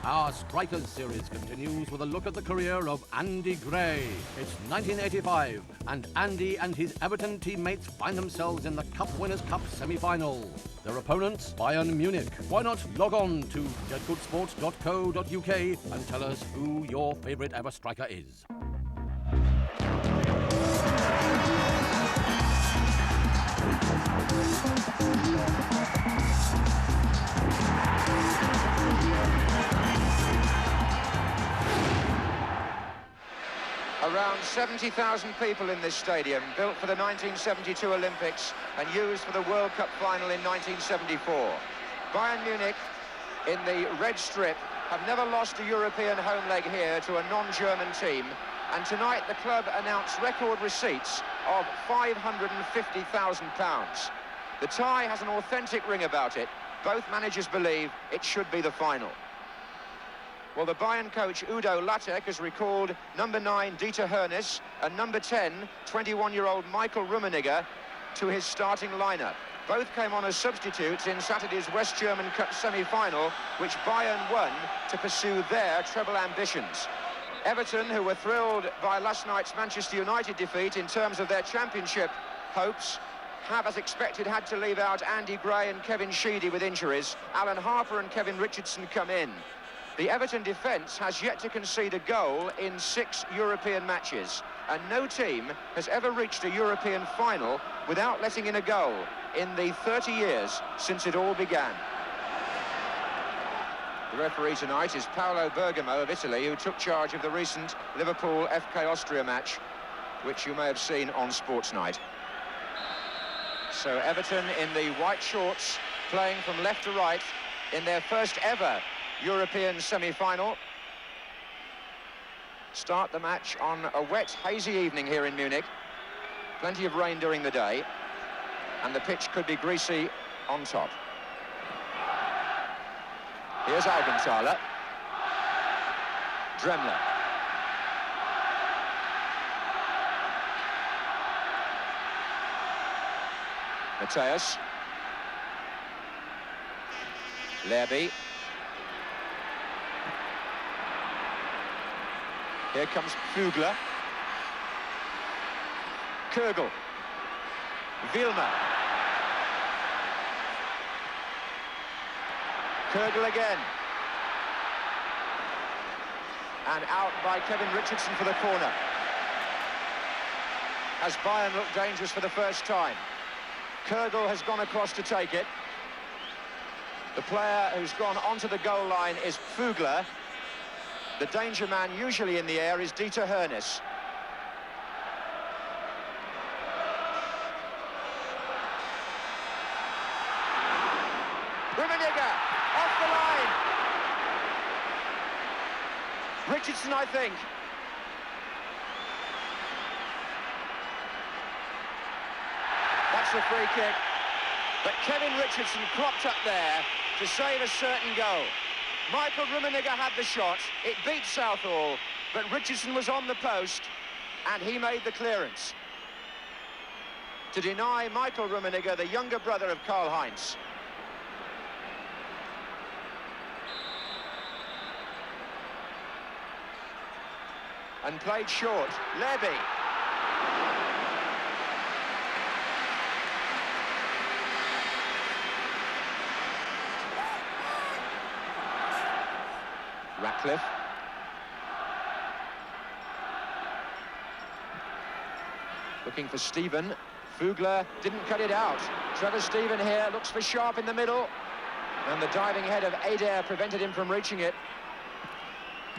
Our Strikers series continues with a look at the career of Andy Gray. It's 1985, and Andy and his Everton teammates find themselves in the Cup Winners' Cup semi-final. Their opponents, Bayern Munich. Why not log on to getgoodsports.co.uk and tell us who your favourite ever striker is. Around 70,000 people in this stadium, built for the 1972 Olympics and used for the World Cup final in 1974. Bayern Munich, in the red strip, have never lost a European home leg here to a non-German team, and tonight the club announced record receipts of £550,000. The tie has an authentic ring about it. Both managers believe it should be the final. Well, the Bayern coach Udo Lattek has recalled number 9 Dieter Hoeneß and number 10 21-year-old Michael Rummenigge to his starting lineup. Both came on as substitutes in Saturday's West German Cup semi-final, which Bayern won to pursue their treble ambitions. Everton, who were thrilled by last night's Manchester United defeat in terms of their championship hopes, have, as expected, had to leave out Andy Gray and Kevin Sheedy with injuries. Alan Harper and Kevin Richardson come in. The Everton defence has yet to concede a goal in 6 European matches, and no team has ever reached a European final without letting in a goal in the 30 years since it all began. The referee tonight is Paolo Bergamo of Italy, who took charge of the recent Liverpool FK Austria match, which you may have seen on Sports Night. So Everton in the white shorts, playing from left to right in their first ever European semi-final. Start the match on a wet, hazy evening here in Munich. Plenty of rain during the day, and the pitch could be greasy on top. Here's Augenthaler. Dremler. Matthäus. Lerby. Here comes Vögler. Kögel. Wilmer. Kögel again. And out by Kevin Richardson for the corner. As Bayern look dangerous for the first time. Kögel has gone across to take it. The player who's gone onto the goal line is Vögler. The danger man usually in the air is Dieter Hoeneß. Rummenigge off the line. Richardson, I think. That's the free kick. But Kevin Richardson cropped up there to save a certain goal. Michael Rummenigge had the shot, it beat Southall, but Richardson was on the post, and he made the clearance to deny Michael Rummenigge, the younger brother of Karl-Heinz. And played short. Lerby. Ratcliffe. Looking for Stephen. Vögler didn't cut it out. Trevor Stephen here looks for Sharp in the middle. And the diving head of Adair prevented him from reaching it.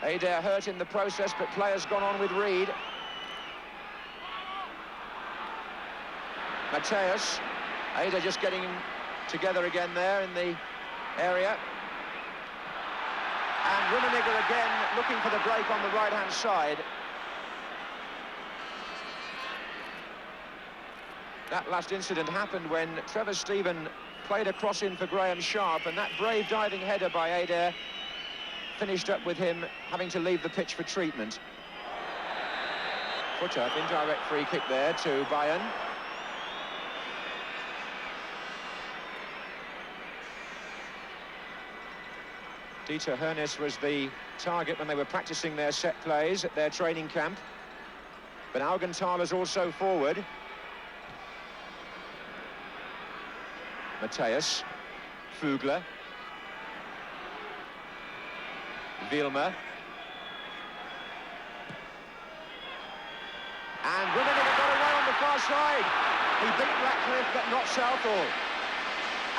Adair hurt in the process, but players gone on with Reed. Matthäus. Adair just getting together again there in the area. And Rummenigge again looking for the break on the right-hand side. That last incident happened when Trevor Stephen played a cross in for Graham Sharp, and that brave diving header by Adair finished up with him having to leave the pitch for treatment. Foot up, indirect free kick there to Bayern. Dieter Hernes was the target when they were practicing their set plays at their training camp. But Augenthaler's also forward. Matthäus, Vögler, Wilmer. And Rummenigge got away on the far side. He beat Ratcliffe, but not Southall.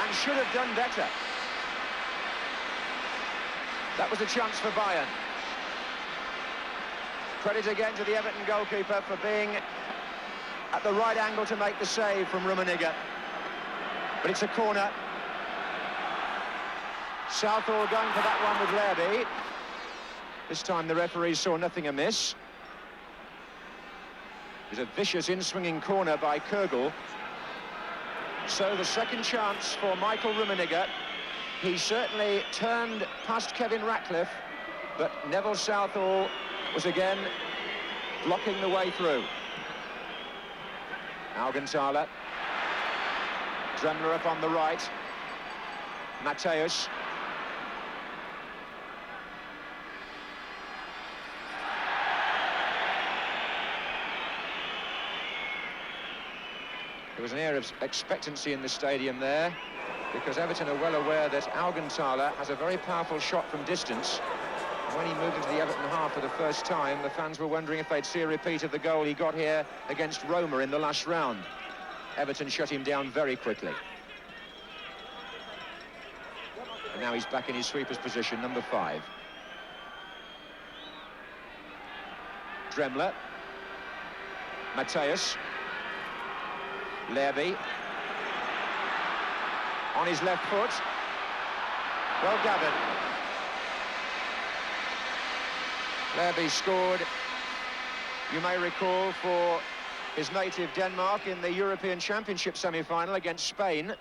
And should have done better. That was a chance for Bayern. Credit again to the Everton goalkeeper for being at the right angle to make the save from Rummenigge. But it's a corner. Southall going for that one with Lerby. This time the referee saw nothing amiss. It was a vicious in-swinging corner by Kögel. So the second chance for Michael Rummenigge. He certainly turned past Kevin Ratcliffe, but Neville Southall was again blocking the way through. Augenthaler. Dremler up on the right. Matthäus. There was an air of expectancy in the stadium there, because Everton are well aware that Augenthaler has a very powerful shot from distance. When he moved into the Everton half for the first time, the fans were wondering if they'd see a repeat of the goal he got here against Roma in the last round. Everton shut him down very quickly. And now he's back in his sweeper's position, number 5. Dremler. Matthäus. Lerby. On his left foot. Well gathered. Lerby scored, you may recall, for his native Denmark in the European Championship semi-final against Spain.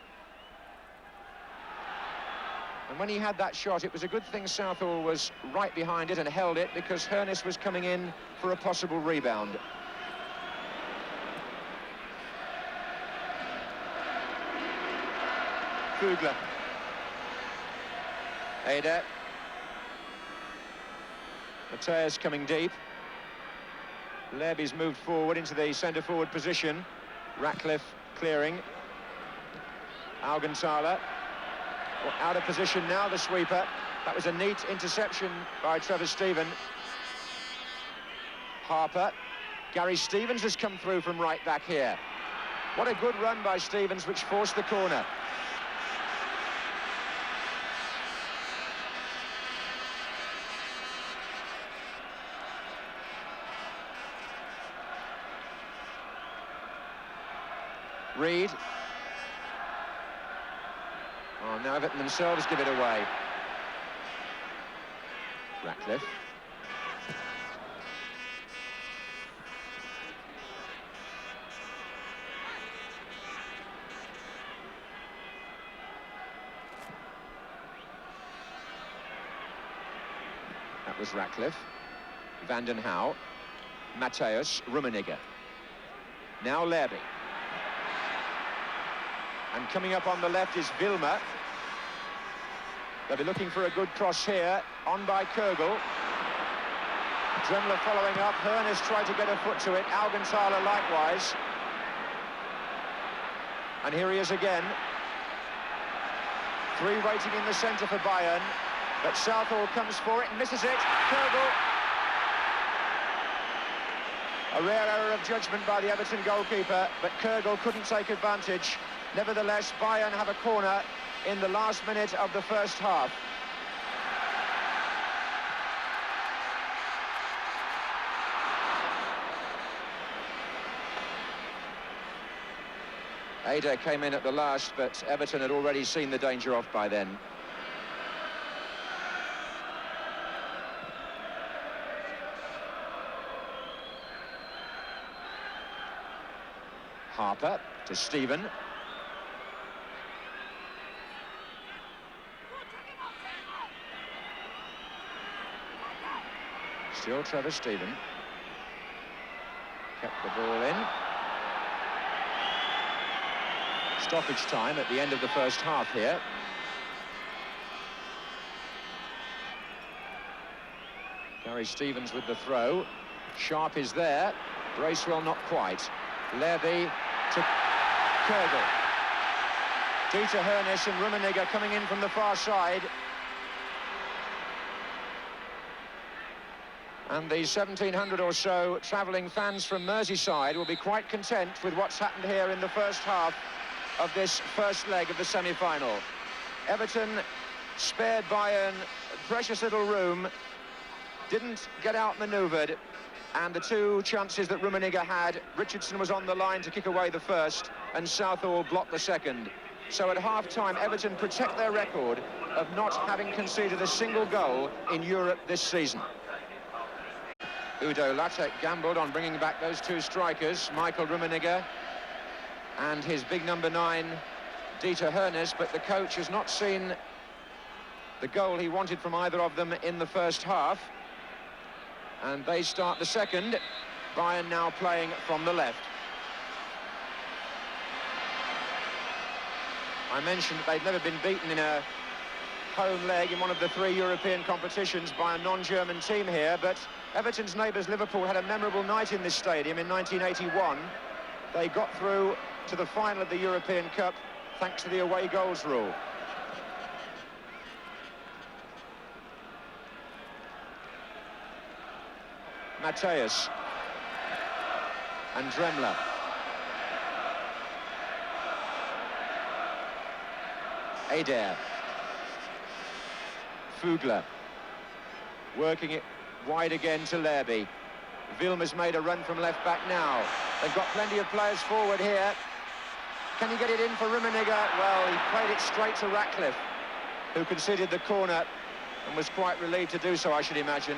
And when he had that shot, it was a good thing Southall was right behind it and held it, because Hernes was coming in for a possible rebound. Vögler. Eder. Matthäus coming deep. Lerby's moved forward into the centre-forward position. Ratcliffe clearing. Augenthaler. Well, out of position now, the sweeper. That was a neat interception by Trevor Steven. Harper. Gary Stevens has come through from right back here. What a good run by Stevens, which forced the corner. Reed. Oh, now Everton themselves give it away. Ratcliffe. That was Ratcliffe. Van den Hauw. Matthäus. Rummenigge. Now Lerby. And coming up on the left is Wilmer. They'll be looking for a good cross here, on by Kögel. Dremler following up. Hernes tried to get a foot to it. Augenthaler likewise. And here he is again. 3 waiting in the centre for Bayern. But Southall comes for it and misses it. Kögel. A rare error of judgment by the Everton goalkeeper, but Kögel couldn't take advantage. Nevertheless, Bayern have a corner in the last minute of the first half. Eder came in at the last, but Everton had already seen the danger off by then. Harper to Steven. Still Trevor Steven. Kept the ball in. Stoppage time at the end of the first half here. Gary Stevens with the throw. Sharp is there. Bracewell not quite. Levy to Kogel. Dieter Hernes and Rummenigge coming in from the far side. And the 1,700 or so travelling fans from Merseyside will be quite content with what's happened here in the first half of this first leg of the semi-final. Everton spared Bayern precious little room, didn't get outmanoeuvred, and the two chances that Rummenigge had, Richardson was on the line to kick away the first, and Southall blocked the second. So at half-time, Everton protect their record of not having conceded a single goal in Europe this season. Udo Lattek gambled on bringing back those two strikers, Michael Rummenigge and his big number 9, Dieter Hernes, but the coach has not seen the goal he wanted from either of them in the first half. And they start the second. Bayern now playing from the left. I mentioned that they'd never been beaten in a home leg in one of the 3 European competitions by a non-German team here, but Everton's neighbours Liverpool had a memorable night in this stadium in 1981. They got through to the final of the European Cup thanks to the away goals rule. Matthäus and Dremler. Adair. Fugler. Working it wide again to Lerby. Vilma's made a run from left back now. They've got plenty of players forward here. Can he get it in for Rummenigge? Well, he played it straight to Ratcliffe, who conceded the corner and was quite relieved to do so, I should imagine.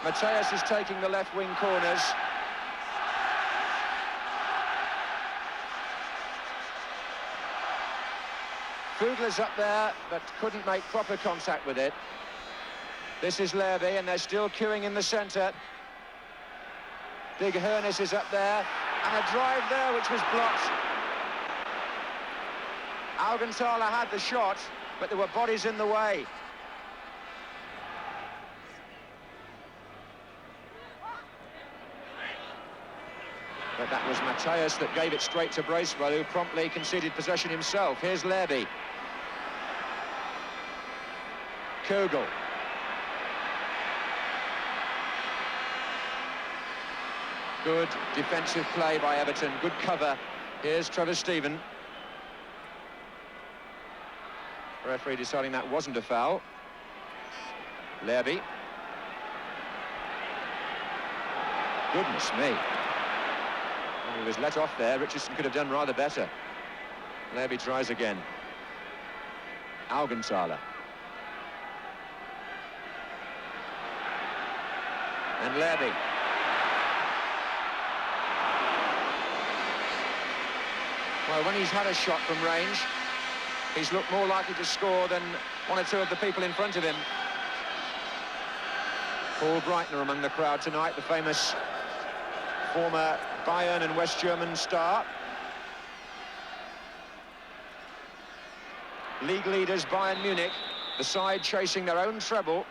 Matthäus is taking the left wing corners. Fugler's up there, but couldn't make proper contact with it. This is Lerby, and they're still queuing in the centre. Big Hernes is up there, and a drive there which was blocked. Augenthaler had the shot, but there were bodies in the way. But that was Matthäus that gave it straight to Bracewell, who promptly conceded possession himself. Here's Lerby. Kogel. Good defensive play by Everton, good cover. Here's Trevor Steven. Referee deciding that wasn't a foul. Lerby. Goodness me. He was let off there. Richardson could have done rather better. Lerby tries again. Augenthaler. And Lerby. Well, when he's had a shot from range, he's looked more likely to score than one or two of the people in front of him. Paul Breitner among the crowd tonight, the famous former Bayern and West German star. League leaders Bayern Munich, the side chasing their own treble,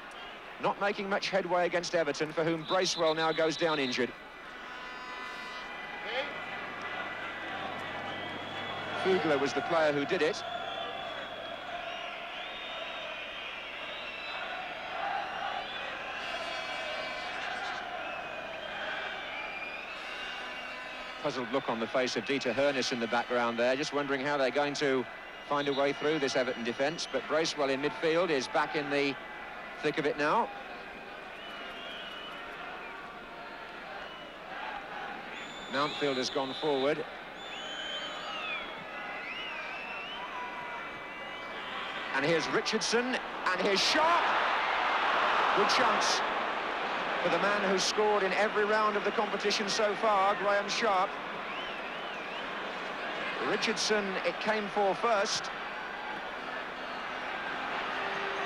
not making much headway against Everton, for whom Bracewell now goes down injured. Fugler was the player who did it. Puzzled look on the face of Dieter Hernes in the background there, just wondering how they're going to find a way through this Everton defence. But Bracewell in midfield is back in the thick of it now. Mountfield has gone forward. And here's Richardson, and here's Sharp. Good chance for the man who's scored in every round of the competition so far, Graham Sharp. Richardson, it came for first.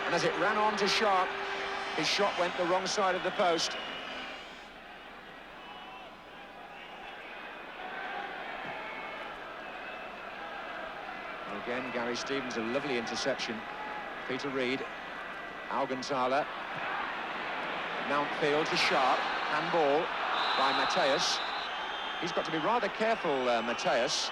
And as it ran on to Sharp, his shot went the wrong side of the post. Again, Gary Stevens, a lovely interception. Peter Reid. Augenthaler. Mountfield to Sharp. Handball by Mateus. He's got to be rather careful, Mateus.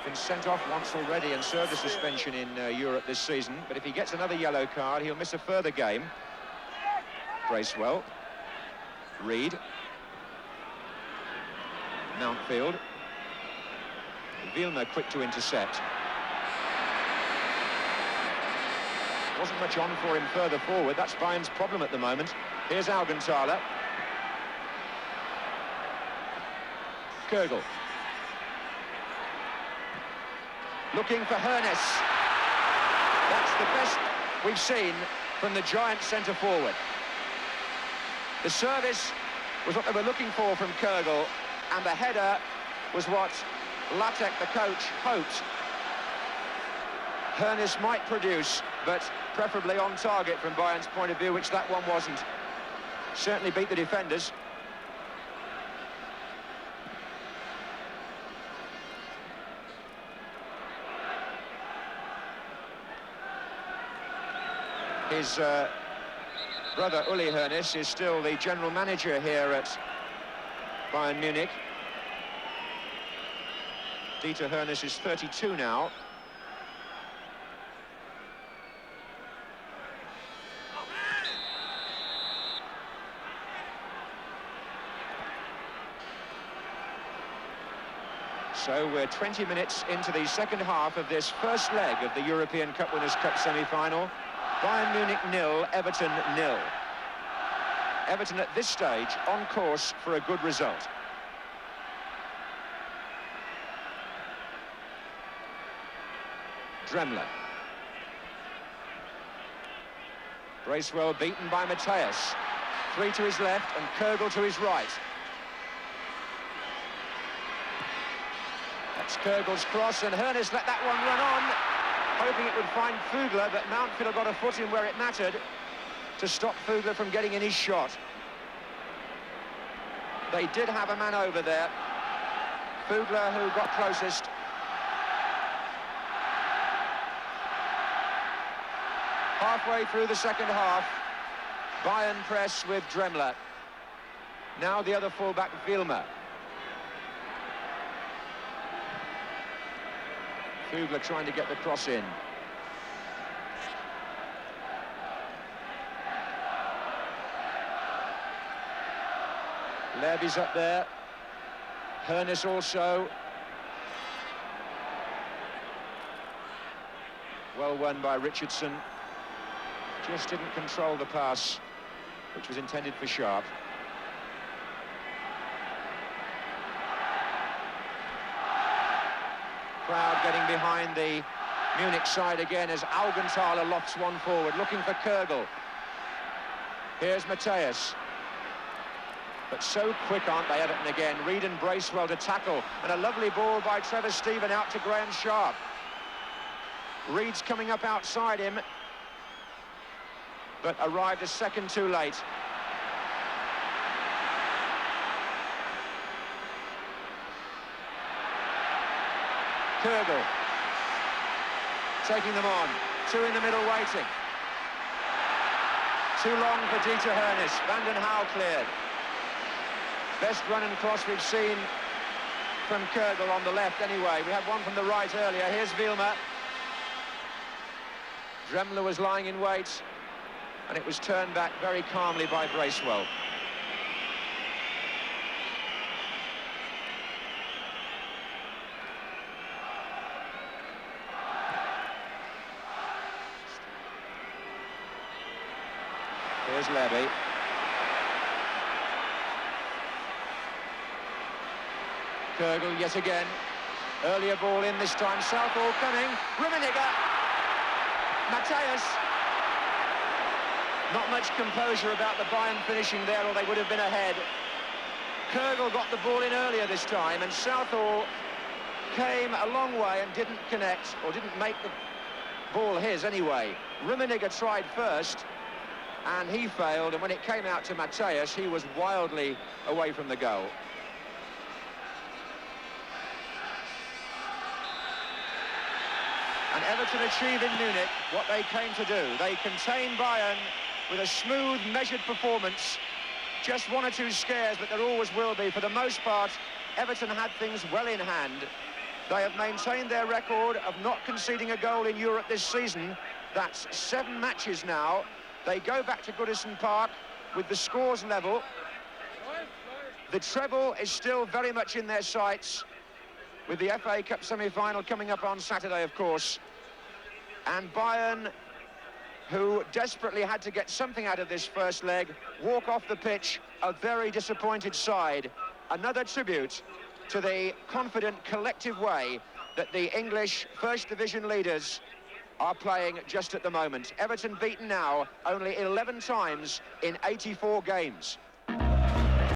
Been sent off once already and served a suspension in Europe this season, but if he gets another yellow card, he'll miss a further game. Bracewell. Reed. Mountfield. Vilma quick to intercept. Wasn't much on for him further forward. That's Bayern's problem at the moment. Here's Augenthaler. Kögel. Looking for Hoeneß. That's the best we've seen from the giant centre-forward. The service was what they were looking for from Kögel, and the header was what Latek, the coach, hoped Hoeneß might produce, but preferably on target from Bayern's point of view, which that one wasn't. Certainly beat the defenders. His brother Uli Hoeneß is still the general manager here at Bayern Munich. Dieter Hoeneß is 32 now. So we're 20 minutes into the second half of this first leg of the European Cup Winners' Cup semi-final. Bayern Munich 0, Everton 0. Everton at this stage on course for a good result. Dremler. Bracewell beaten by Mateus. 3 to his left and Kögel to his right. That's Kögel's cross, and Hoeneß let that one run on, hoping it would find Fugler, but Mountfield got a foot in where it mattered to stop Fugler from getting in his shot. They did have a man over there. Fugler, who got closest. Halfway through the second half, Bayern press with Dremler. Now the other fullback, Vilma. Fugler trying to get the cross in. Levy's up there. Hoeneß also. Well won by Richardson. Just didn't control the pass, which was intended for Sharp. Crowd getting behind the Munich side again as Augenthaler lofts one forward, looking for Kögel. Here's Mateus. But so quick, aren't they, Everton again? Reed and Bracewell to tackle, and a lovely ball by Trevor Stephen out to Graham Sharp. Reed's coming up outside him, but arrived a second too late. Kögel taking them on. 2 in the middle waiting. Too long for Dieter Hoeneß. Van den Hauw cleared. Best run and cross we've seen from Kögel on the left anyway. We had one from the right earlier. Here's Vilma. Dremler was lying in wait, and it was turned back very calmly by Bracewell. Here's Levy. Kögel yet again. Earlier ball in this time. Southall coming. Rummenigge. Mateus. Not much composure about the Bayern finishing there, or they would have been ahead. Kögel got the ball in earlier this time, and Southall came a long way and didn't connect, or didn't make the ball his anyway. Rummenigge tried first, and he failed, and when it came out to Mateus, he was wildly away from the goal. And Everton achieve in Munich what they came to do. They contain Bayern with a smooth, measured performance. Just one or two scares, but there always will be. For the most part, Everton had things well in hand. They have maintained their record of not conceding a goal in Europe this season. That's 7 matches now. They go back to Goodison Park with the scores level. The treble is still very much in their sights, with the FA Cup semi-final coming up on Saturday, of course. And Bayern, who desperately had to get something out of this first leg, walk off the pitch a very disappointed side. Another tribute to the confident, collective way that the English First Division leaders are playing just at the moment. Everton beaten now only 11 times in 84 games.